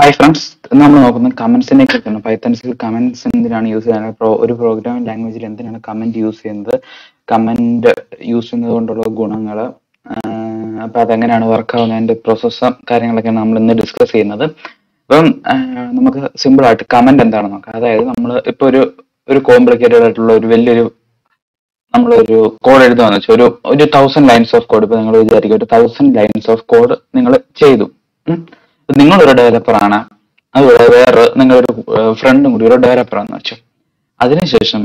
Hi friends, നമ്മൾ നോക്കുന്നത് കമന്റ്സിനെ കുറിച്ചാണ്. പൈത്തൺസിൽ കമന്റ്സ് എന്തിനാണ് യൂസ് ചെയ്യുന്നത്, ഒരു പ്രോഗ്രാമിംഗ് ലാംഗ്വേജിൽ എന്തിനാണ് കമന്റ് യൂസ് ചെയ്യുന്നത്, കമന്റ് യൂസ് ചെയ്യുന്നത് കൊണ്ടുള്ള ഗുണങ്ങൾ, അപ്പൊ അതെങ്ങനെയാണ് വർക്ക് ആവുന്നത്, അതിന്റെ പ്രോസസ്സും കാര്യങ്ങളൊക്കെയാണ് നമ്മൾ ഇന്ന് ഡിസ്കസ് ചെയ്യുന്നത്. അപ്പം നമുക്ക് സിമ്പിൾ ആയിട്ട് കമന്റ് എന്താണെന്ന് നോക്കാം. അതായത് നമ്മൾ ഇപ്പൊ ഒരു കോംപ്ലിക്കേറ്റഡ് ആയിട്ടുള്ള ഒരു വലിയൊരു നമ്മളൊരു കോഡ് എഴുതുകയെന്ന് വെച്ചാൽ ഒരു 1000 ലൈൻസ് ഓഫ് കോഡ്, ഇപ്പൊ നിങ്ങൾ വിചാരിക്കും ഒരു 1000 ലൈൻസ് ഓഫ് കോഡ് നിങ്ങൾ ചെയ്തു. നിങ്ങളൊരു ഡെവലപ്പറാണ്, അതുപോലെ വേറെ നിങ്ങളൊരു ഫ്രണ്ടും കൂടി ഒരു ഡെവലപ്പറാണെന്ന് വെച്ചു. അതിനുശേഷം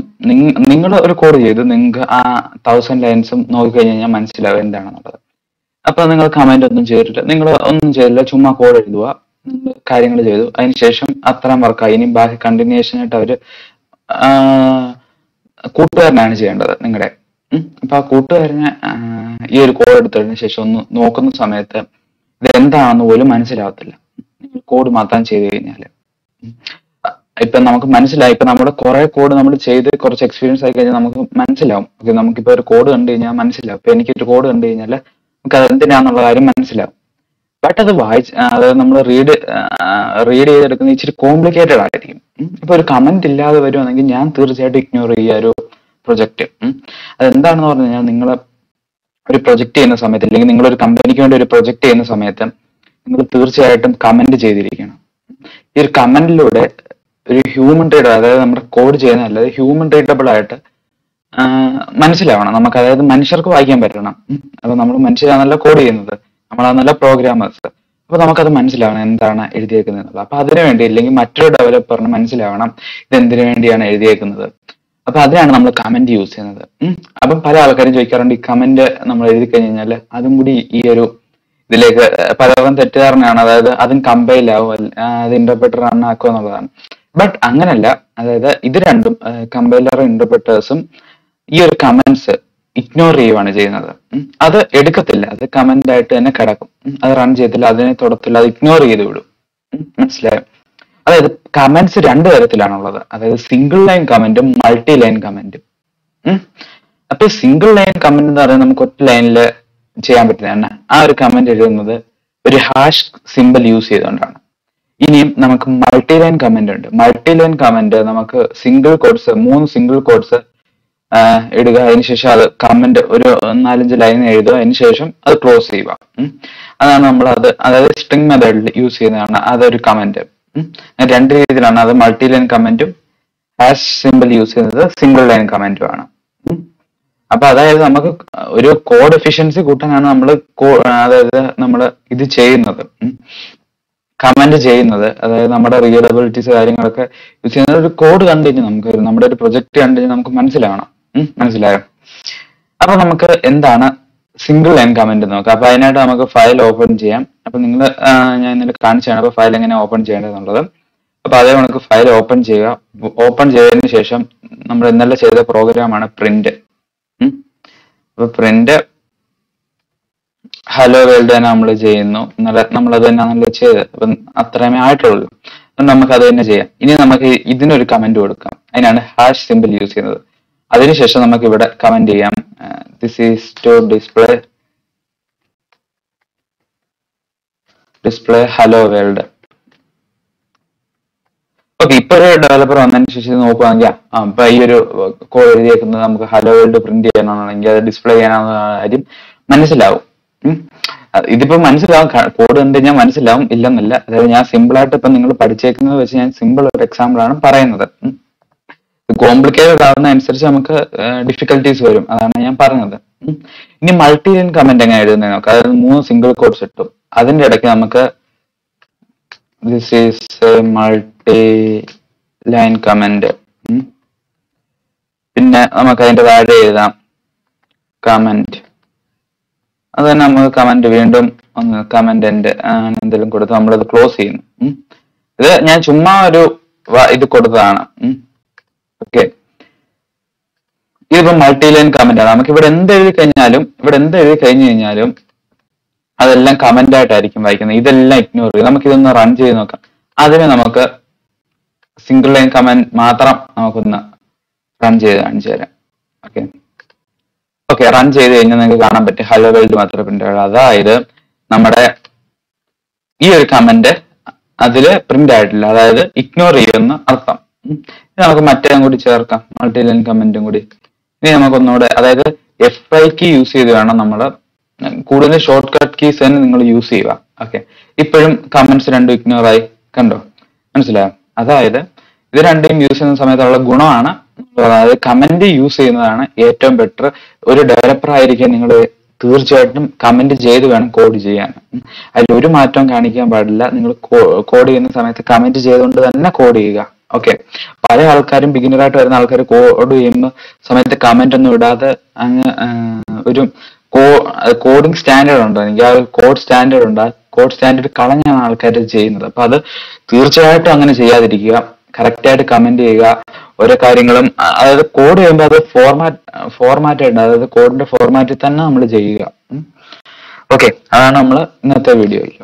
നിങ്ങൾ ഒരു കോഡ് ചെയ്തു, നിങ്ങൾക്ക് ആ 1000 ലൈൻസും നോക്കിക്കഴിഞ്ഞാൽ മനസ്സിലാവും എന്താണെന്നുള്ളത്. അപ്പൊ നിങ്ങൾ കമന്റ് ഒന്നും ചെയ്തിട്ടില്ല, നിങ്ങൾ ഒന്നും ചെയ്തില്ല, ചുമ്മാ കോഡ് എഴുതുക, കാര്യങ്ങൾ ചെയ്തു. അതിനുശേഷം അത്രയും വർക്കായി. ഇനി ബാക്കി കണ്ടിന്യൂഷൻ ആയിട്ട് അവര് കൂട്ടുകാരനാണ് ചെയ്യേണ്ടത് നിങ്ങളുടെ. അപ്പൊ ആ കൂട്ടുകാരന് ഈ ഒരു കോഡ് എടുത്തതിന് ശേഷം ഒന്ന് നോക്കുന്ന സമയത്ത് ഇത് എന്താണെന്ന് പോലും മനസ്സിലാവത്തില്ല, കോഡ് മാത്രം ചെയ്ത് കഴിഞ്ഞാല്. ഇപ്പൊ നമുക്ക് മനസ്സിലായി, ഇപ്പൊ നമ്മുടെ കുറെ കോഡ് നമ്മൾ ചെയ്ത് കുറച്ച് എക്സ്പീരിയൻസ് ആയി കഴിഞ്ഞാൽ നമുക്ക് മനസ്സിലാവും. ഓക്കെ, നമുക്കിപ്പോ ഒരു കോഡ് കണ്ടു കഴിഞ്ഞാൽ മനസ്സിലാവും. ഇപ്പൊ എനിക്കൊരു കോഡ് കണ്ടു കഴിഞ്ഞാൽ നമുക്ക് അത് എന്തിനാന്നുള്ള കാര്യം മനസ്സിലാവും. ബട്ട് അത് അതായത് നമ്മൾ റീഡ് ചെയ്തെടുക്കുന്ന ഇച്ചിരി കോംപ്ലിക്കേറ്റഡ് ആയിരിക്കും. ഇപ്പൊ ഒരു കമന്റ് ഇല്ലാതെ വരുവാണെങ്കിൽ ഞാൻ തീർച്ചയായിട്ടും ഇഗ്നോർ ചെയ്യുക ഒരു പ്രൊജക്ട്. അതെന്താണെന്ന് പറഞ്ഞു കഴിഞ്ഞാൽ, നിങ്ങൾ ഒരു പ്രൊജക്ട് ചെയ്യുന്ന സമയത്ത്, അല്ലെങ്കിൽ നിങ്ങൾ ഒരു കമ്പനിക്ക് വേണ്ടി ഒരു പ്രൊജക്ട് ചെയ്യുന്ന സമയത്ത് നിങ്ങൾ തീർച്ചയായിട്ടും കമന്റ് ചെയ്തിരിക്കണം. ഈ ഒരു കമന്റിലൂടെ ഒരു ഹ്യൂമൻ റീഡർ, അതായത് നമ്മുടെ കോഡ് ചെയ്യുന്നതല്ല, ഹ്യൂമൻ റീഡബിൾ ആയിട്ട് മനസ്സിലാവണം നമുക്ക്. അതായത് മനുഷ്യർക്ക് വായിക്കാൻ പറ്റണം. അപ്പൊ നമ്മൾ മനുഷ്യരാണല്ലോ കോഡ് ചെയ്യുന്നത്, നമ്മളാണല്ലോ പ്രോഗ്രാമേഴ്സ്. അപ്പൊ നമുക്കത് മനസ്സിലാവണം എന്താണ് എഴുതിയേക്കുന്നത്. അപ്പൊ അതിനു വേണ്ടി, അല്ലെങ്കിൽ മറ്റൊരു ഡെവലപ്പറിന് മനസ്സിലാവണം ഇത് എന്തിനു വേണ്ടിയാണ് എഴുതിയേക്കുന്നത്. അപ്പൊ അതിനാണ് നമ്മൾ കമന്റ് യൂസ് ചെയ്യുന്നത്. അപ്പം പല ആൾക്കാരും ചോദിക്കാറുണ്ട്, ഈ കമന്റ് നമ്മൾ എഴുതി കഴിഞ്ഞാൽ അതും കൂടി ഈ ഒരു ഇതിലേക്ക് പലർക്കും തെറ്റിദ്ധാരണയാണ്. അതായത് അതും കമ്പൈൽ ആവും, അത് ഇന്റർപ്രറ്റർ റൺ ആക്കുക എന്നുള്ളതാണ്. ബട്ട് അങ്ങനല്ല. അതായത് ഇത് രണ്ടും, കമ്പൈലറും ഇന്റർപ്രറ്റേഴ്സും ഈ ഒരു കമന്റ്സ് ഇഗ്നോർ ചെയ്യുവാണ് ചെയ്യുന്നത്. അത് എടുക്കത്തില്ല, അത് കമന്റ് ആയിട്ട് തന്നെ കിടക്കും. അത് റൺ ചെയ്തില്ല, അതിനെ തൊടത്തില്ല, അത് ഇഗ്നോർ ചെയ്ത് വിടും. മനസ്സിലായോ? അതായത് കമന്റ്സ് രണ്ട് തരത്തിലാണുള്ളത്. അതായത് സിംഗിൾ ലൈൻ കമന്റും മൾട്ടി ലൈൻ കമന്റും. അപ്പൊ സിംഗിൾ ലൈൻ കമന്റ് എന്ന് പറയുന്നത് നമുക്ക് ഒറ്റ ലൈനിൽ ചെയ്യാൻ പറ്റുന്നതാണ്. ആ ഒരു കമന്റ് എഴുതുന്നത് ഒരു ഹാഷ് സിമ്പിൾ യൂസ് ചെയ്തുകൊണ്ടാണ്. ഇനിയും നമുക്ക് മൾട്ടി ലൈൻ കമന്റ് ഉണ്ട്. മൾട്ടി ലൈൻ കമന്റ് നമുക്ക് സിംഗിൾ കോഡ്സ്, 3 സിംഗിൾ കോഡ്സ് ഇടുക, അതിനുശേഷം അത് കമന്റ് ഒരു 4-5 ലൈൻ എഴുതുക, അതിനുശേഷം അത് ക്ലോസ് ചെയ്യുക. അതാണ് അതായത് സ്ട്രിംഗ് മെത്തേഡിൽ യൂസ് ചെയ്യുന്നതാണ് അതൊരു കമന്റ്. രണ്ട് രീതിയിലാണ്, അത് മൾട്ടി ലൈൻ കമന്റും ഹാഷ് സിമ്പിൾ യൂസ് ചെയ്യുന്നത് സിംഗിൾ ലൈൻ കമന്റും ആണ്. അപ്പൊ അതായത് നമുക്ക് ഒരു കോഡ് എഫിഷ്യൻസി കൂട്ടാനാണ് അതായത് നമ്മൾ ഇത് ചെയ്യുന്നത്, കമന്റ് ചെയ്യുന്നത്. അതായത് നമ്മുടെ റീഡബിലിറ്റീസ് കാര്യങ്ങളൊക്കെ യൂസ് ചെയ്യുന്നത്. ഒരു കോഡ് കണ്ടു കഴിഞ്ഞാൽ നമുക്ക്, നമ്മുടെ ഒരു പ്രൊജക്ട് കണ്ടു കഴിഞ്ഞാൽ നമുക്ക് മനസ്സിലാവണം. മനസ്സിലായോ? അപ്പൊ നമുക്ക് എന്താണ് സിംഗിൾ ലൈൻ കമന്റ് നോക്കാം. അപ്പൊ അതിനായിട്ട് നമുക്ക് ഫയൽ ഓപ്പൺ ചെയ്യാം. അപ്പൊ ഞാൻ ഇന്നലെ കാണിച്ചാണ് അപ്പൊ ഫയൽ എങ്ങനെ ഓപ്പൺ ചെയ്യേണ്ടതെന്നുള്ളത്. അപ്പൊ അതേ നമുക്ക് ഫയൽ ഓപ്പൺ ചെയ്യുക. ഓപ്പൺ ചെയ്തതിന് ശേഷം നമ്മൾ ഇന്നലെ ചെയ്ത പ്രോഗ്രാമാണ് പ്രിന്റ്. അപ്പൊ പ്രിന്റ് ഹലോ വേൾഡ് തന്നെ നമ്മൾ ചെയ്യുന്നു. ഇന്നലെ നമ്മളത് തന്നെയാണല്ലോ ചെയ്തത്. അപ്പം അത്രയുമേ ആയിട്ടുള്ളൂ. നമുക്ക് അത് തന്നെ ചെയ്യാം. ഇനി നമുക്ക് ഇതിനൊരു കമന്റ് കൊടുക്കാം. അതിനാണ് ഹാഷ് സിമ്പിൾ യൂസ് ചെയ്യുന്നത്. അതിനുശേഷം നമുക്ക് ഇവിടെ കമന്റ് ചെയ്യാം, this is to display hello world. Okay, ഇപ്പൊ ഒരു ഡെവലപ്പർ വന്നതിന് ശേഷം നോക്കുകയാണെങ്കിൽ അപ്പൊ ഈ ഒരു കോഡ് എഴുതിയേക്കുന്നത് നമുക്ക് ഹലോ വേൾഡ് പ്രിന്റ് ചെയ്യാനാണെങ്കിൽ അത് ഡിസ്പ്ലേ ചെയ്യാനാവുന്ന കാര്യം മനസ്സിലാവും. ഇതിപ്പോ മനസ്സിലാവും, കോഡ് കണ്ടു കഴിഞ്ഞാൽ മനസ്സിലാവും, ഇല്ലെന്നല്ല. അതായത് ഞാൻ സിമ്പിൾ ആയിട്ട് ഇപ്പൊ നിങ്ങൾ പഠിച്ചേക്കുന്നത് വെച്ച് ഞാൻ സിമ്പിൾ ഒരു എക്സാമ്പിൾ ആണ് പറയുന്നത്. കോംപ്ലിക്കേറ്റഡ് ആവുന്ന അനുസരിച്ച് നമുക്ക് ഡിഫിക്കൽട്ടീസ് വരും, അതാണ് ഞാൻ പറഞ്ഞത്. ഇനി മൾട്ടി ലൈൻ കമന്റ് എങ്ങനെ എഴുതുന്നത് നോക്കാം. അതായത് 3 സിംഗിൾ കോഡ്സ് ഇട്ടു, അതിന്റെ ഇടയ്ക്ക് നമുക്ക് this is multi line comment, പിന്നെ നമുക്ക് അതിന്റെ താഴെ എഴുതാം കമന്റ്. അത് തന്നെ നമുക്ക് കമന്റ് വീണ്ടും ഒന്ന് കമന്റ് എന്തെങ്കിലും കൊടുത്ത് നമ്മളത് ക്ലോസ് ചെയ്യുന്നു. ഇത് ഞാൻ ചുമ്മാ ഒരു ഇത് കൊടുത്തതാണ്. ഓക്കെ, ഇതിപ്പോ മൾട്ടി ലൈൻ കമന്റ് ആണ്. നമുക്ക് ഇവിടെ എന്ത് എഴുതി കഴിഞ്ഞു കഴിഞ്ഞാലും അതെല്ലാം കമന്റ് ആയിട്ടായിരിക്കും വായിക്കുന്നത്. ഇതെല്ലാം ഇഗ്നോർ ചെയ്യും. നമുക്ക് ഇതൊന്ന് റൺ ചെയ്ത് നോക്കാം. അതിന് നമുക്ക് സിംഗിൾ ലൈൻ കമന്റ് മാത്രം നമുക്കൊന്ന് റൺ ചെയ്ത് കാണിച്ചു തരാം. ഓക്കെ, റൺ ചെയ്ത് കഴിഞ്ഞാൽ നിങ്ങൾക്ക് കാണാൻ പറ്റും ഹലോ വേൾഡ് മാത്രമേ പ്രിന്റ് ആവുള്ളൂ. അതായത് നമ്മുടെ ഈ ഒരു കമന്റ് അതില് പ്രിന്റ് ആയിട്ടില്ല, അതായത് ഇഗ്നോർ ചെയ്യുമെന്ന് അർത്ഥം. ഇനി നമുക്ക് മറ്റേതും കൂടി ചേർക്കാം, മൾട്ടി ലൈൻ കമന്റും കൂടി. ഇനി നമുക്കൊന്നുകൂടെ, അതായത് F5 കീ യൂസ് ചെയ്ത് വേണം നമ്മൾ കൂടുതൽ ഷോർട്ട് കട്ട് കീസ് തന്നെ നിങ്ങൾ യൂസ് ചെയ്യുക. ഓക്കെ, ഇപ്പോഴും കമന്റ്സ് രണ്ടും ഇഗ്നോർ ആയി, കണ്ടോ, മനസ്സിലായോ? അതായത് ഇത് രണ്ടും യൂസ് ചെയ്യുന്ന സമയത്തുള്ള ഗുണമാണ്, അതായത് കമന്റ് യൂസ് ചെയ്യുന്നതാണ് ഏറ്റവും ബെറ്റർ. ഒരു ഡെവലപ്പർ ആയിരിക്കാൻ നിങ്ങൾ തീർച്ചയായിട്ടും കമന്റ് ചെയ്ത് വേണം കോഡ് ചെയ്യാൻ. അതിൽ ഒരു മാറ്റവും കാണിക്കാൻ പാടില്ല. നിങ്ങൾ കോഡ് ചെയ്യുന്ന സമയത്ത് കമന്റ് ചെയ്തുകൊണ്ട് തന്നെ കോഡ് ചെയ്യുക. ഓക്കെ, പല ആൾക്കാരും ബിഗിനറായിട്ട് വരുന്ന ആൾക്കാർ കോഡ് ചെയ്യുന്ന സമയത്ത് കമന്റ് ഒന്നും ഇടാതെ അങ്ങ് ഒരു കോഡിംഗ് സ്റ്റാൻഡേർഡ് ഉണ്ട്, എനിക്ക് ആ കോഡ് സ്റ്റാൻഡേർഡ് ഉണ്ട്, ആ കോഡ് സ്റ്റാൻഡേർഡ് കളഞ്ഞാണ് ആൾക്കാർ ചെയ്യുന്നത്. അപ്പൊ അത് തീർച്ചയായിട്ടും അങ്ങനെ ചെയ്യാതിരിക്കുക, കറക്റ്റ് ആയിട്ട് കമന്റ് ചെയ്യുക. ഓരോ കാര്യങ്ങളും അതായത് കോഡ് ചെയ്യുമ്പോൾ അത് ഫോർമാറ്റ് ഉണ്ട്, അതായത് കോഡിന്റെ ഫോർമാറ്റിൽ തന്നെ നമ്മൾ ചെയ്യുക. ഓക്കെ, അതാണ് നമ്മൾ ഇന്നത്തെ വീഡിയോയിൽ.